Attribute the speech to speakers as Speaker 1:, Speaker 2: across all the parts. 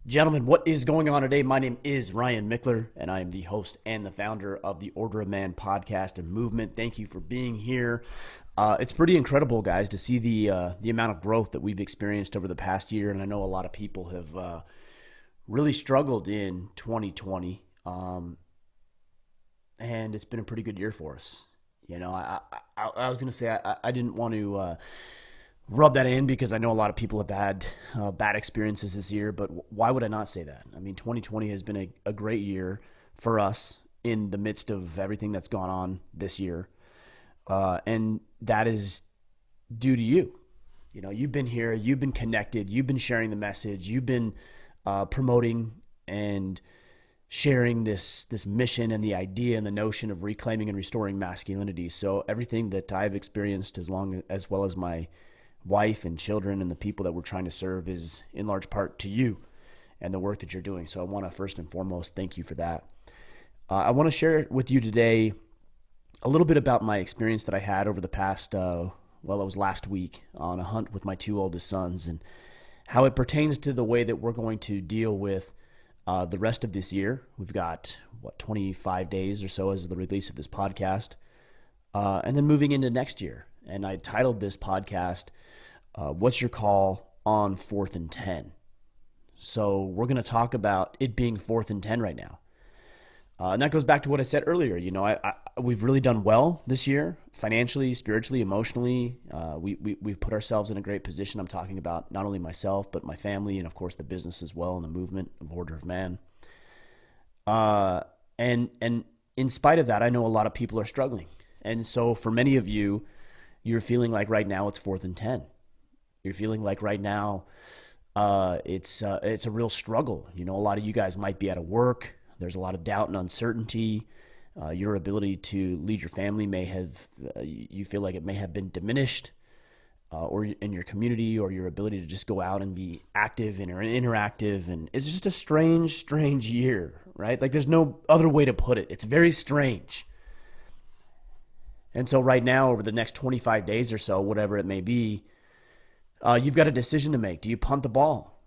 Speaker 1: Gentlemen, what is going on today? My name is Ryan Mickler, and I am the host and the founder of the Order of Man podcast and movement. Thank you for being here. It's pretty incredible, guys, to see the amount of growth that we've experienced over the past year, and I know a lot of people have really struggled in 2020, and it's been a pretty good year for us. I was going to say I didn't want to rub that in because I know a lot of people have had bad experiences this year, but why would I not say that? I mean, 2020 has been a great year for us in the midst of everything that's gone on this year. And that is due to you. You know, you've been here, you've been connected, you've been sharing the message, you've been promoting and sharing this mission and the idea and the notion of reclaiming and restoring masculinity. So everything that I've experienced, as well as my wife and children and the people that we're trying to serve, is in large part to you and the work that you're doing. So I want to first and foremost thank you for that. I want to share with you today a little bit about my experience that I had over the past, it was last week on a hunt with my two oldest sons, and how it pertains to the way that we're going to deal with the rest of this year. We've got, 25 days or so as the release of this podcast, and then moving into next year. And I titled this podcast, What's Your Call on 4th and 10? So we're going to talk about it being 4th and 10 right now. And that goes back to what I said earlier. You know, we've really done well this year, financially, spiritually, emotionally. We've put ourselves in a great position. I'm talking about not only myself, but my family, and of course the business as well, and the movement of Order of Man. And in spite of that, I know a lot of people are struggling. And so for many of you, you're feeling like right now it's 4th and 10. You're feeling like right now it's a real struggle. You know, a lot of you guys might be out of work. There's a lot of doubt and uncertainty. Your ability to lead your family may have, you feel like it may have been diminished, or in your community, or your ability to just go out and be active and interactive. And it's just a strange year, right? Like there's no other way to put it. It's very strange. And so right now, over the next 25 days or so, whatever it may be, you've got a decision to make. Do you punt the ball?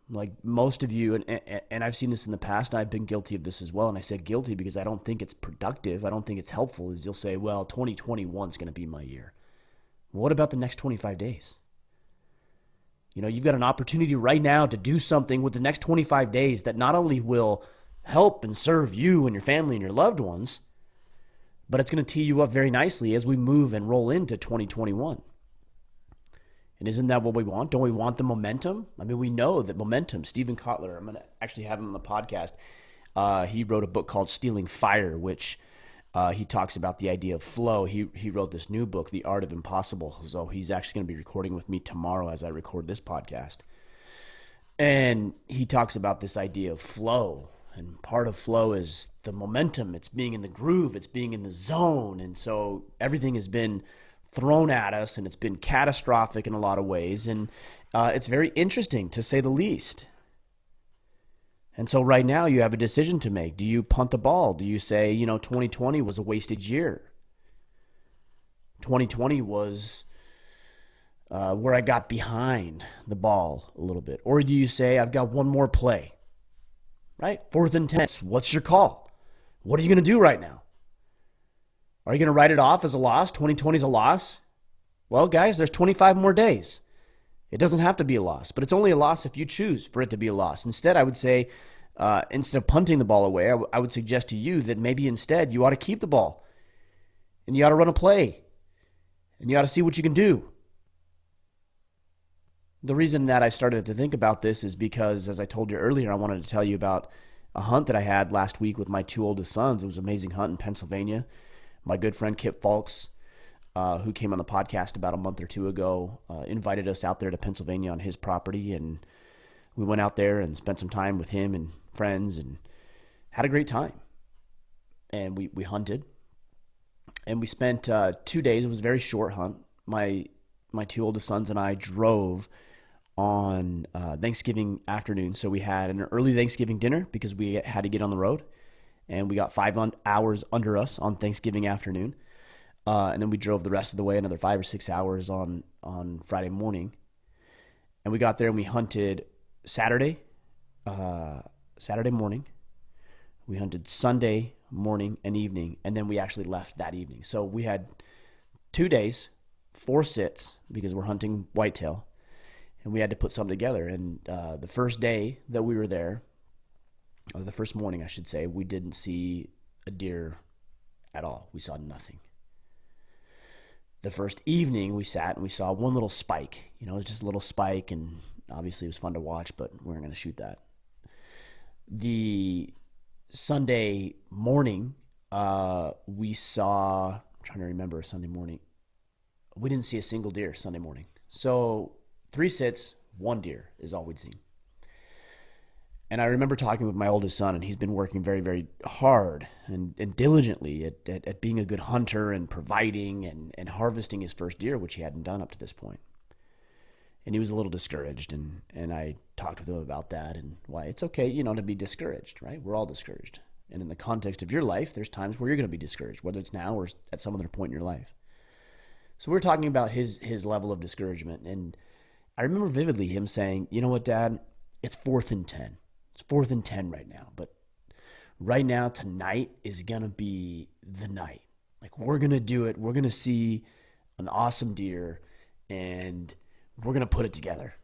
Speaker 1: Like most of you, and I've seen this in the past, and I've been guilty of this as well. And I said guilty because I don't think it's productive. I don't think it's helpful. Is you'll say, well, 2021 is going to be my year. What about the next 25 days? You know, you've got an opportunity right now to do something with the next 25 days that not only will help and serve you and your family and your loved ones, but it's going to tee you up very nicely as we move and roll into 2021. And isn't that what we want? Don't we want the momentum? I mean, we know that momentum. Stephen Kotler, I'm going to actually have him on the podcast. He wrote a book called Stealing Fire, which he talks about the idea of flow. He wrote this new book, The Art of Impossible. So he's actually going to be recording with me tomorrow as I record this podcast. And he talks about this idea of flow. And part of flow is the momentum. It's being in the groove. It's being in the zone. And so everything has been thrown at us, and it's been catastrophic in a lot of ways. And it's very interesting, to say the least. And so right now you have a decision to make. Do you punt the ball? Do you say, 2020 was a wasted year? 2020 was where I got behind the ball a little bit. Or do you say, I've got one more play? Right? 4th and 10. What's your call? What are you going to do right now? Are you going to write it off as a loss? 2020 is a loss? Well, guys, there's 25 more days. It doesn't have to be a loss, but it's only a loss if you choose for it to be a loss. Instead, I would say, instead of punting the ball away, I would suggest to you that maybe instead you ought to keep the ball, and you ought to run a play, and you ought to see what you can do. The reason that I started to think about this is because, as I told you earlier, I wanted to tell you about a hunt that I had last week with my two oldest sons. It was an amazing hunt in Pennsylvania. My good friend Kip Falks, who came on the podcast about a month or two ago, invited us out there to Pennsylvania on his property, and we went out there and spent some time with him and friends and had a great time. And we hunted, and we spent 2 days. It was a very short hunt. My two oldest sons and I drove on Thanksgiving afternoon. So we had an early Thanksgiving dinner because we had to get on the road, and we got 5 hours under us on Thanksgiving afternoon. And then we drove the rest of the way, another 5 or 6 hours on Friday morning. And we got there and we hunted Saturday, Saturday morning. We hunted Sunday morning and evening, and then we actually left that evening. So we had 2 days, 4 sits, because we're hunting whitetail, and we had to put something together. And the first day that we were there, or the first morning, I should say, we didn't see a deer at all. We saw nothing. The first evening, we sat and we saw one little spike. You know, it was just a little spike, and obviously it was fun to watch, but we weren't going to shoot that. The Sunday morning, we saw, I'm trying to remember Sunday morning, we didn't see a single deer Sunday morning. So 3 sits, 1 deer is all we'd seen. And I remember talking with my oldest son, and he's been working very, very hard and diligently at being a good hunter and providing and harvesting his first deer, which he hadn't done up to this point. And he was a little discouraged, and I talked with him about that and why it's okay, you know, to be discouraged, right? We're all discouraged. And in the context of your life, there's times where you're going to be discouraged, whether it's now or at some other point in your life. So we're talking about his level of discouragement. And I remember vividly him saying, you know what, Dad, it's 4th and 10. It's 4th and 10 right now. But right now, tonight is going to be the night. Like, we're going to do it. We're going to see an awesome deer, and we're going to put it together.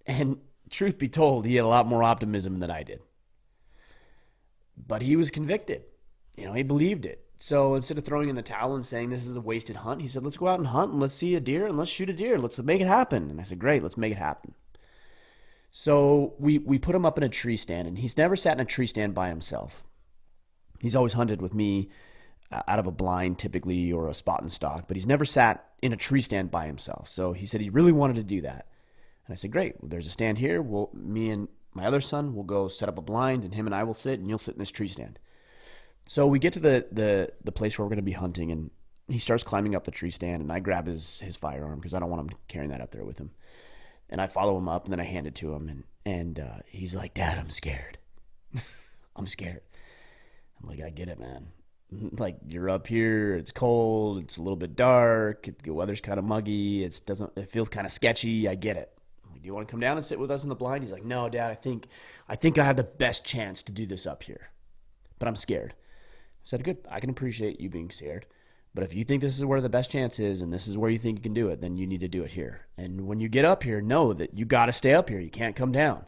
Speaker 1: And truth be told, he had a lot more optimism than I did. But he was convicted. You know, he believed it. So instead of throwing in the towel and saying this is a wasted hunt, he said, let's go out and hunt and let's see a deer and let's shoot a deer. Let's make it happen. And I said, great, let's make it happen. So we put him up in a tree stand, and he's never sat in a tree stand by himself. He's always hunted with me out of a blind typically, or a spot and stock, but he's never sat in a tree stand by himself. So he said he really wanted to do that. And I said, great, well, there's a stand here. Me and my other son will go set up a blind, and him and I will sit, and you'll sit in this tree stand. So we get to the place where we're going to be hunting, and he starts climbing up the tree stand, and I grab his firearm because I don't want him carrying that up there with him. And I follow him up, and then I hand it to him, and he's like, Dad, I'm scared. I'm scared. I'm like, I get it, man. Like, you're up here, it's cold, it's a little bit dark, the weather's kind of muggy, it feels kind of sketchy, I get it. I'm like, do you want to come down and sit with us in the blind? He's like, no, Dad, I think I have the best chance to do this up here, but I'm scared. I said, good, I can appreciate you being scared. But if you think this is where the best chance is and this is where you think you can do it, then you need to do it here. And when you get up here, know that you got to stay up here. You can't come down.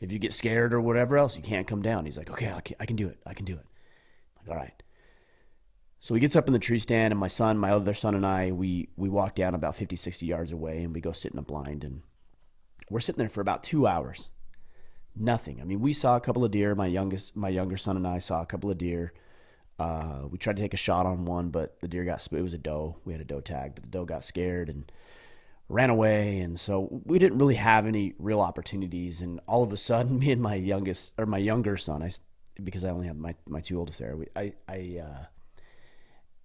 Speaker 1: If you get scared or whatever else, you can't come down. He's like, okay, I can do it. I can do it. I'm like, all right. So he gets up in the tree stand, and my other son and I, we walk down about 50, 60 yards away, and we go sit in a blind. And we're sitting there for about 2 hours. Nothing. I mean, we saw a couple of deer. My younger son and I saw a couple of deer. We tried to take a shot on one, but the deer it was a doe. We had a doe tag, but the doe got scared and ran away. And so we didn't really have any real opportunities. And all of a sudden, me and my younger son, because I only have my 2 oldest there,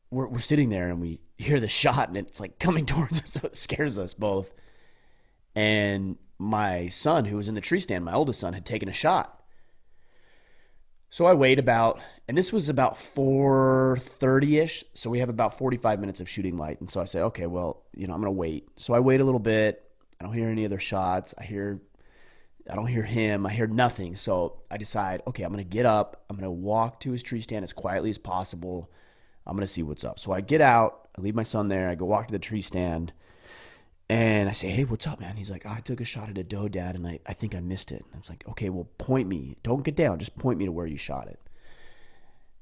Speaker 1: we're sitting there and we hear the shot, and it's like coming towards us. So it scares us both. And my son, who was in the tree stand, my oldest son, had taken a shot. So I wait and this was about 4:30-ish, so we have about 45 minutes of shooting light. And so I say, okay, well, I'm going to wait. So I wait a little bit. I don't hear any other shots. I don't hear him. I hear nothing. So I decide, okay, I'm going to get up. I'm going to walk to his tree stand as quietly as possible. I'm going to see what's up. So I get out. I leave my son there. I go walk to the tree stand. And I say, hey, what's up, man? He's like, I took a shot at a doe, Dad, and I think I missed it. And I was like, okay, well, point me. Don't get down. Just point me to where you shot it.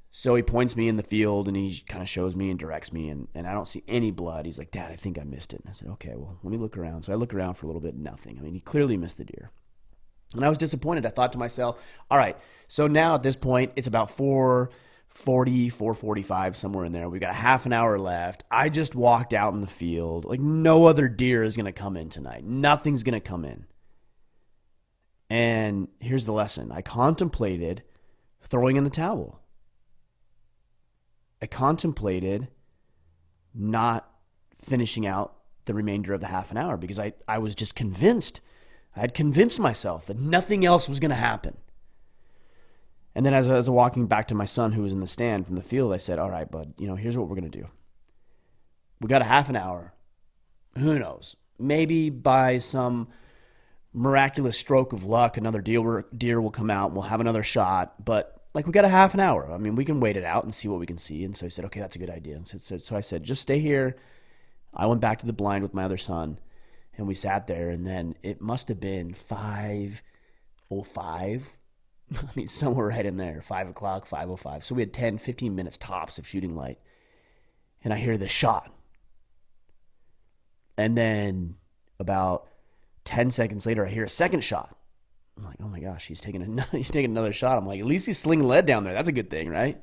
Speaker 1: So he points me in the field, and he kind of shows me and directs me, and I don't see any blood. He's like, Dad, I think I missed it. And I said, okay, well, let me look around. So I look around for a little bit, nothing. I mean, he clearly missed the deer. And I was disappointed. I thought to myself, all right, so now at this point, it's about 4:40, 4:45, somewhere in there. We've got a half an hour left. I just walked out in the field. Like, no other deer is going to come in tonight. Nothing's going to come in. And here's the lesson. I contemplated throwing in the towel. I contemplated not finishing out the remainder of the half an hour because I was just convinced. I had convinced myself that nothing else was going to happen. And then as I was walking back to my son who was in the stand from the field, I said, all right, bud, here's what we're going to do. We got a half an hour. Who knows? Maybe by some miraculous stroke of luck, another deer will come out and we'll have another shot. But like we got a half an hour. I mean, we can wait it out and see what we can see. And so he said, okay, that's a good idea. And so I said, just stay here. I went back to the blind with my other son and we sat there. And then it must have been 5:05. I mean, somewhere right in there, 5 o'clock, 5:05. So we had 10, 15 minutes tops of shooting light. And I hear this shot. And then about 10 seconds later, I hear a second shot. I'm like, oh my gosh, he's taking another shot. I'm like, at least he's slinging lead down there. That's a good thing, right?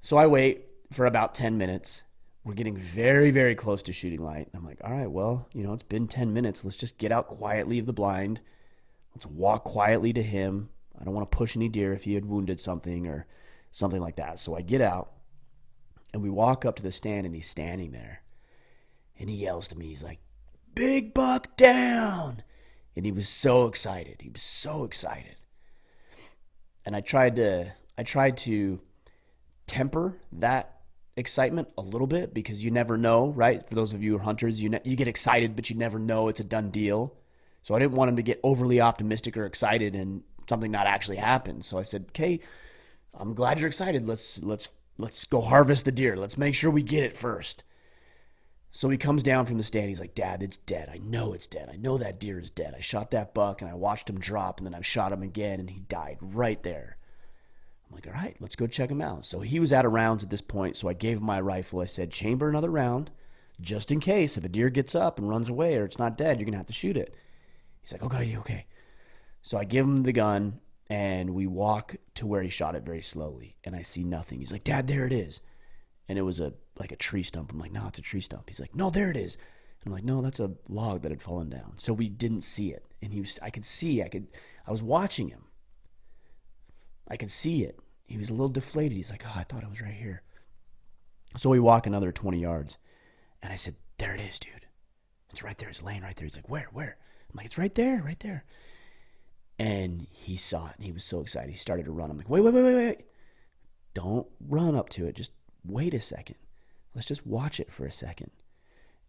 Speaker 1: So I wait for about 10 minutes. We're getting very, very close to shooting light. I'm like, all right, well, it's been 10 minutes. Let's just get out quietly of the blind. Let's walk quietly to him. I don't want to push any deer if he had wounded something or something like that. So I get out and we walk up to the stand and he's standing there. And he yells to me, he's like, "Big buck down." And he was so excited. He was so excited. And I tried to temper that excitement a little bit because you never know, right? For those of you who are hunters, you get excited, but you never know it's a done deal. So I didn't want him to get overly optimistic or excited and something not actually happen. So I said, "Okay, I'm glad you're excited. Let's go harvest the deer. Let's make sure we get it first." So he comes down from the stand. He's like, "Dad, it's dead. I know it's dead. I know that deer is dead. I shot that buck and I watched him drop and then I shot him again and he died right there." I'm like, "All right, let's go check him out." So he was out of rounds at this point. So I gave him my rifle. I said, "Chamber another round just in case if a deer gets up and runs away or it's not dead, you're going to have to shoot it." He's like, okay. So I give him the gun and we walk to where he shot it very slowly and I see nothing. He's like, "Dad, there it is." And it was like a tree stump. I'm like, "No, it's a tree stump." He's like, "No, there it is." And I'm like, "No, that's a log that had fallen down." So we didn't see it. And I was watching him. I could see it. He was a little deflated. He's like, "Oh, I thought it was right here." So we walk another 20 yards. And I said, "There it is, dude. It's right there. It's laying right there." He's like, "Where? I'm like, "It's right there, right there." And he saw it and he was so excited. He started to run. I'm like, wait. Don't run up to it. Just wait a second. Let's just watch it for a second.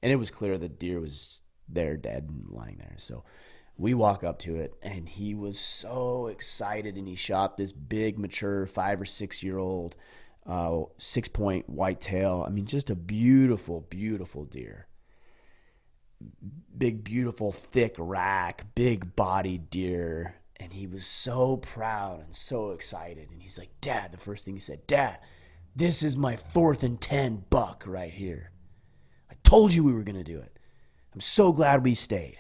Speaker 1: And it was clear the deer was there dead and lying there. So we walk up to it and he was so excited and he shot this big, mature 5 or 6 year old 6-point whitetail. I mean, just a beautiful, beautiful deer. Big, beautiful, thick rack, big bodied deer. And he was so proud and so excited. And he's like, "Dad," the first thing he said, "Dad, this is my 4th and 10 buck right here. I told you we were going to do it. I'm so glad we stayed."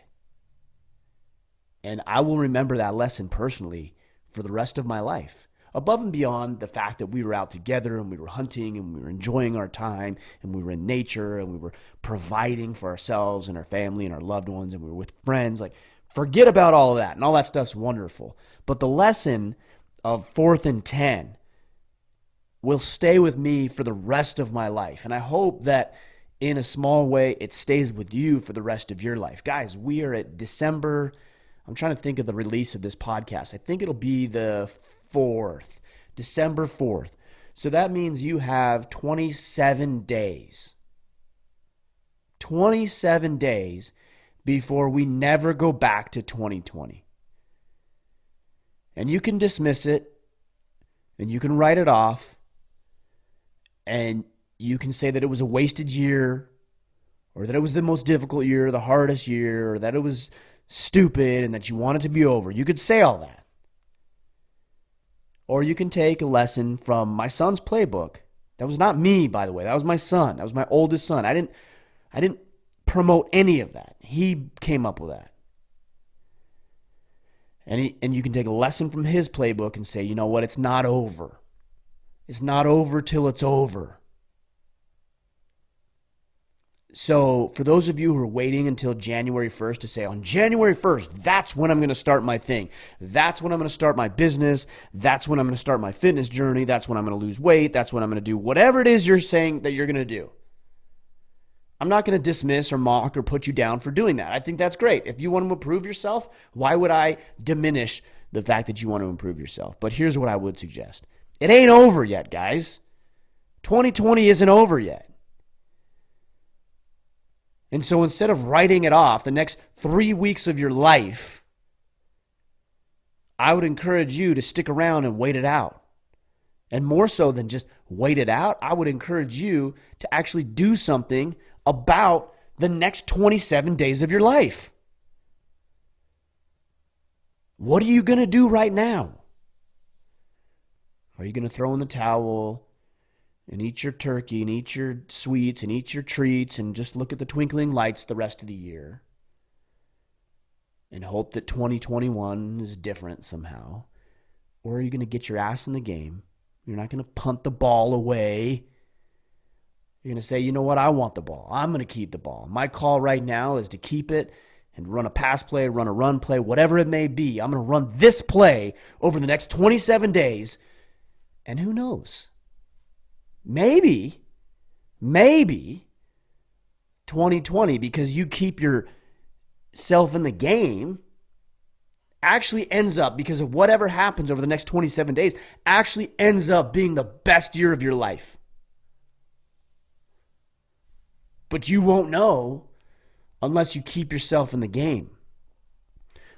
Speaker 1: And I will remember that lesson personally for the rest of my life. Above and beyond the fact that we were out together and we were hunting and we were enjoying our time and we were in nature and we were providing for ourselves and our family and our loved ones and we were with friends, like forget about all of that. And all that stuff's wonderful. But the lesson of 4th and 10 will stay with me for the rest of my life. And I hope that in a small way it stays with you for the rest of your life. Guys, we are at December. I'm trying to think of the release of this podcast. I think it'll be the 4th, December 4th. So that means you have 27 days. 27 days before we never go back to 2020. And you can dismiss it and you can write it off and you can say that it was a wasted year or that it was the most difficult year, the hardest year, or that it was stupid and that you want it to be over. You could say all that. Or you can take a lesson from my son's playbook. That was not me, by the way. That was my son. That was my oldest son. I didn't promote any of that. He came up with that. And you can take a lesson from his playbook and say, "You know what? It's not over. It's not over till it's over." So for those of you who are waiting until January 1st to say, on January 1st, that's when I'm going to start my thing. That's when I'm going to start my business. That's when I'm going to start my fitness journey. That's when I'm going to lose weight. That's when I'm going to do whatever it is you're saying that you're going to do. I'm not going to dismiss or mock or put you down for doing that. I think that's great. If you want to improve yourself, why would I diminish the fact that you want to improve yourself? But here's what I would suggest. It ain't over yet, guys. 2020 isn't over yet. And so instead of writing it off, the next 3 weeks of your life I would encourage you to stick around and wait it out. And more so than just wait it out, I would encourage you to actually do something about the next 27 days of your life. What are you going to do right now? Are you going to throw in the towel and eat your turkey and eat your sweets and eat your treats and just look at the twinkling lights the rest of the year and hope that 2021 is different somehow? Or are you going to get your ass in the game? You're not going to punt the ball away. You're going to say, you know what? I want the ball. I'm going to keep the ball. My call right now is to keep it and run a pass play, run a run play, whatever it may be. I'm going to run this play over the next 27 days. And who knows? Maybe 2020, because you keep yourself in the game, actually ends up, because of whatever happens over the next 27 days, actually ends up being the best year of your life. But you won't know unless you keep yourself in the game.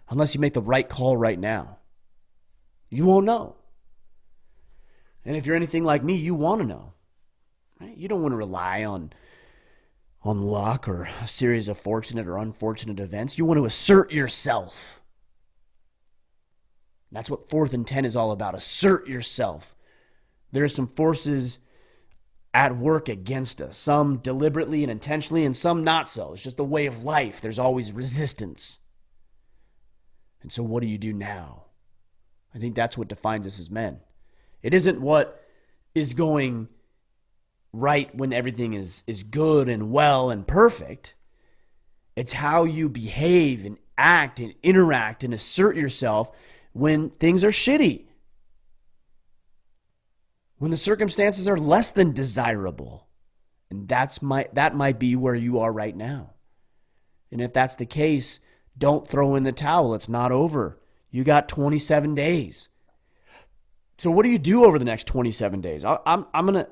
Speaker 1: Unless you make the right call right now. You won't know. And if you're anything like me, you want to know. Right? You don't want to rely on luck or a series of fortunate or unfortunate events. You want to assert yourself. That's what 4th and 10 is all about. Assert yourself. There are some forces at work against us, some deliberately and intentionally, and some not so. It's just the way of life. There's always resistance. And so what do you do now? I think that's what defines us as men. It isn't what is going right when everything is good and well and perfect. It's how you behave and act and interact and assert yourself when things are shitty. When the circumstances are less than desirable. And that might be where you are right now. And if that's the case, don't throw in the towel. It's not over. You got 27 days. So what do you do over the next 27 days? I'm gonna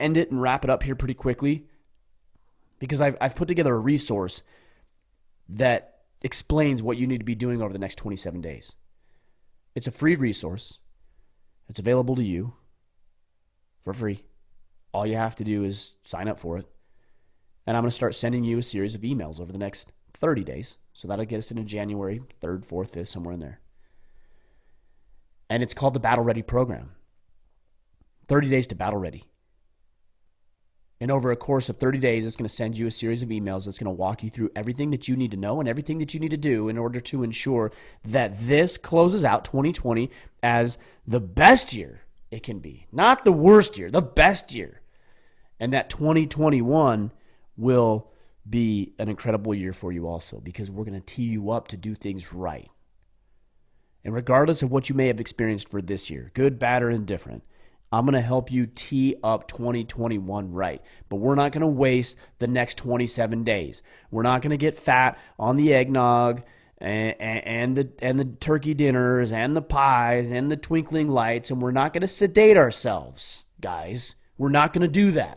Speaker 1: end it and wrap it up here pretty quickly, because I've put together a resource that explains what you need to be doing over the next 27 days. It's a free resource. It's available to you for free. All you have to do is sign up for it. And I'm going to start sending you a series of emails over the next 30 days. So that'll get us into January 3rd, 4th, 5th, somewhere in there. And it's called the Battle Ready Program. 30 days to Battle Ready. And over a course of 30 days, it's going to send you a series of emails that's going to walk you through everything that you need to know and everything that you need to do in order to ensure that this closes out 2020 as the best year it can be. Not the worst year, the best year. And that 2021 will be an incredible year for you also, because we're going to tee you up to do things right. And regardless of what you may have experienced for this year, good, bad, or indifferent, I'm going to help you tee up 2021 right. But we're not going to waste the next 27 days. We're not going to get fat on the eggnog and the turkey dinners and the pies and the twinkling lights, and we're not going to sedate ourselves, guys. We're not going to do that.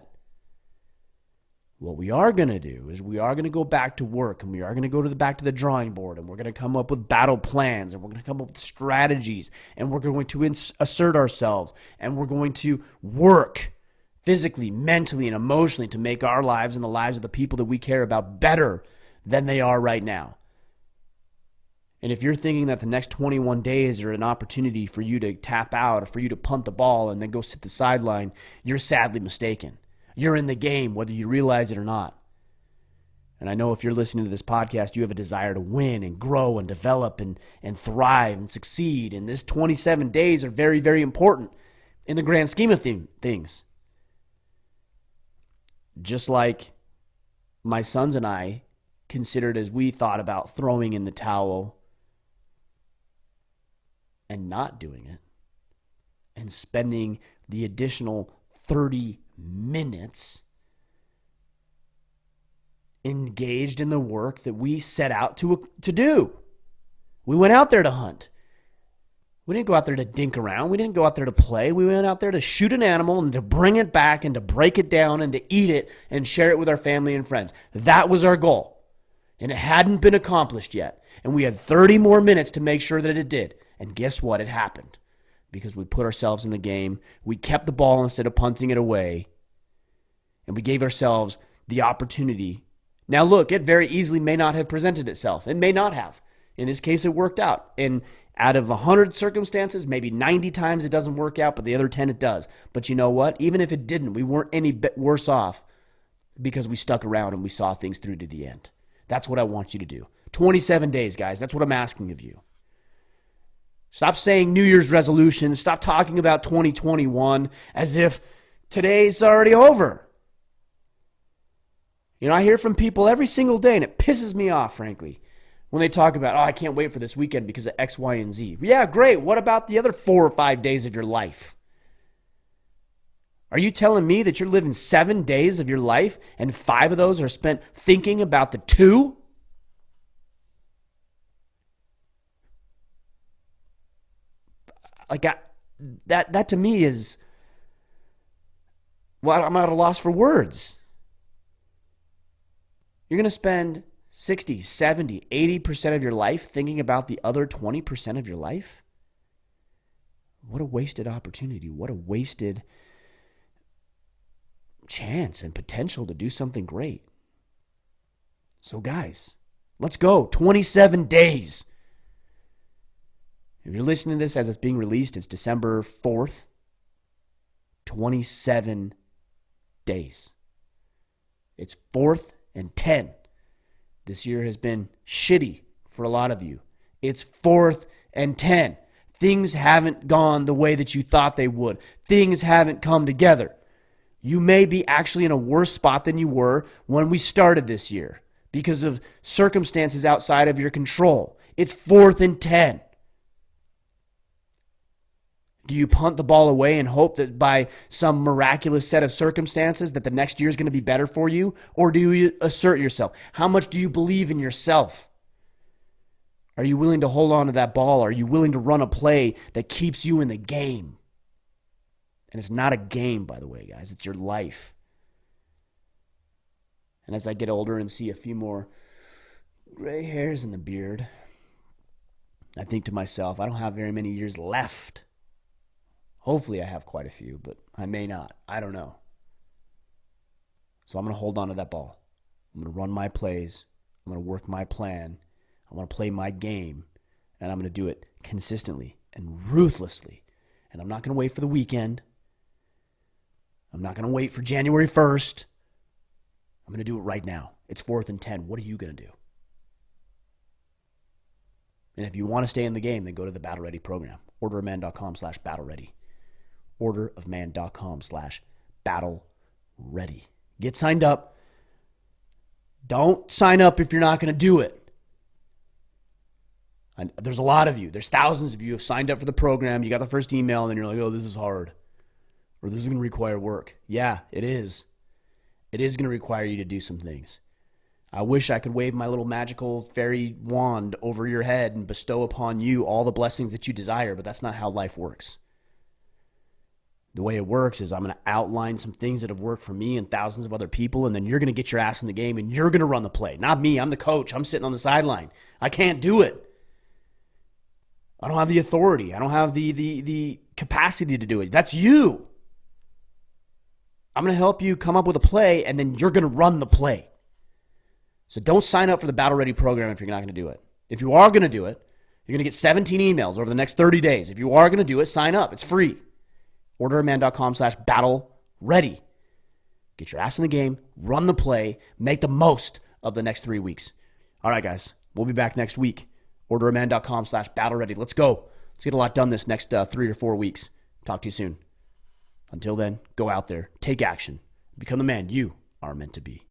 Speaker 1: What we are going to do is we are going to go back to work, and we are going to go back to the drawing board, and we're going to come up with battle plans, and we're going to come up with strategies, and we're going to assert ourselves, and we're going to work physically, mentally, and emotionally to make our lives and the lives of the people that we care about better than they are right now. And if you're thinking that the next 21 days are an opportunity for you to tap out or for you to punt the ball and then go sit the sideline, you're sadly mistaken. You're in the game, whether you realize it or not. And I know if you're listening to this podcast, you have a desire to win and grow and develop and thrive and succeed. And this 27 days are very, very important in the grand scheme of things. Just like my sons and I considered as we thought about throwing in the towel and not doing it and spending the additional 30 minutes engaged in the work that we set out to do. We went out there to hunt. We didn't go out there to dink around. We didn't go out there to play. We went out there to shoot an animal and to bring it back and to break it down and to eat it and share it with our family and friends. That was our goal. And it hadn't been accomplished yet. And we had 30 more minutes to make sure that it did. And guess what? It happened because we put ourselves in the game. We kept the ball instead of punting it away. And we gave ourselves the opportunity. Now, look, it very easily may not have presented itself. It may not have. In this case, it worked out. And out of 100 circumstances, maybe 90 times it doesn't work out, but the other 10 it does. But you know what? Even if it didn't, we weren't any bit worse off because we stuck around and we saw things through to the end. That's what I want you to do. 27 days, guys. That's what I'm asking of you. Stop saying New Year's resolutions. Stop talking about 2021 as if today's already over. You know, I hear from people every single day, and it pisses me off, frankly, when they talk about, I can't wait for this weekend because of X, Y, and Z. Yeah, great. What about the other 4 or 5 days of your life? Are you telling me that you're living 7 days of your life and 5 of those are spent thinking about the 2? Like, that to me is, well, I'm at a loss for words. You're going to spend 60, 70, 80% of your life thinking about the other 20% of your life? What a wasted opportunity. What a wasted chance and potential to do something great. So guys, let's go. 27 days. If you're listening to this as it's being released, it's December 4th. 27 days. It's 4th and 10. This year has been shitty for a lot of you. It's 4th and 10. Things haven't gone the way that you thought they would. Things haven't come together. You may be actually in a worse spot than you were when we started this year because of circumstances outside of your control. It's 4th and 10. Do you punt the ball away and hope that by some miraculous set of circumstances that the next year is going to be better for you? Or do you assert yourself? How much do you believe in yourself? Are you willing to hold on to that ball? Are you willing to run a play that keeps you in the game? And it's not a game, by the way, guys. It's your life. And as I get older and see a few more gray hairs in the beard, I think to myself, I don't have very many years left. Hopefully I have quite a few, but I may not. I don't know. So I'm going to hold on to that ball. I'm going to run my plays. I'm going to work my plan. I'm going to play my game. And I'm going to do it consistently and ruthlessly. And I'm not going to wait for the weekend. I'm not going to wait for January 1st. I'm going to do it right now. It's 4th and 10. What are you going to do? And if you want to stay in the game, then go to the Battle Ready program. orderofman.com/battleready. orderofman.com/battleready. Get signed up. Don't sign up if you're not going to do it. And there's a lot of you. There's thousands of you who have signed up for the program. You got the first email and then you're like, oh, this is hard. Or this is going to require work. Yeah, it is. It is going to require you to do some things. I wish I could wave my little magical fairy wand over your head and bestow upon you all the blessings that you desire, but that's not how life works. The way it works is I'm going to outline some things that have worked for me and thousands of other people, and then you're going to get your ass in the game and you're going to run the play. Not me. I'm the coach. I'm sitting on the sideline. I can't do it. I don't have the authority. I don't have the capacity to do it. That's you. I'm going to help you come up with a play, and then you're going to run the play. So don't sign up for the Battle Ready program if you're not going to do it. If you are going to do it, you're going to get 17 emails over the next 30 days. If you are going to do it, sign up. It's free. orderofman.com/battleready. Get your ass in the game, run the play, make the most of the next 3 weeks. All right, guys. We'll be back next week. orderofman.com/battleready. Let's go. Let's get a lot done this next 3 or 4 weeks. Talk to you soon. Until then, go out there, take action, become the man you are meant to be.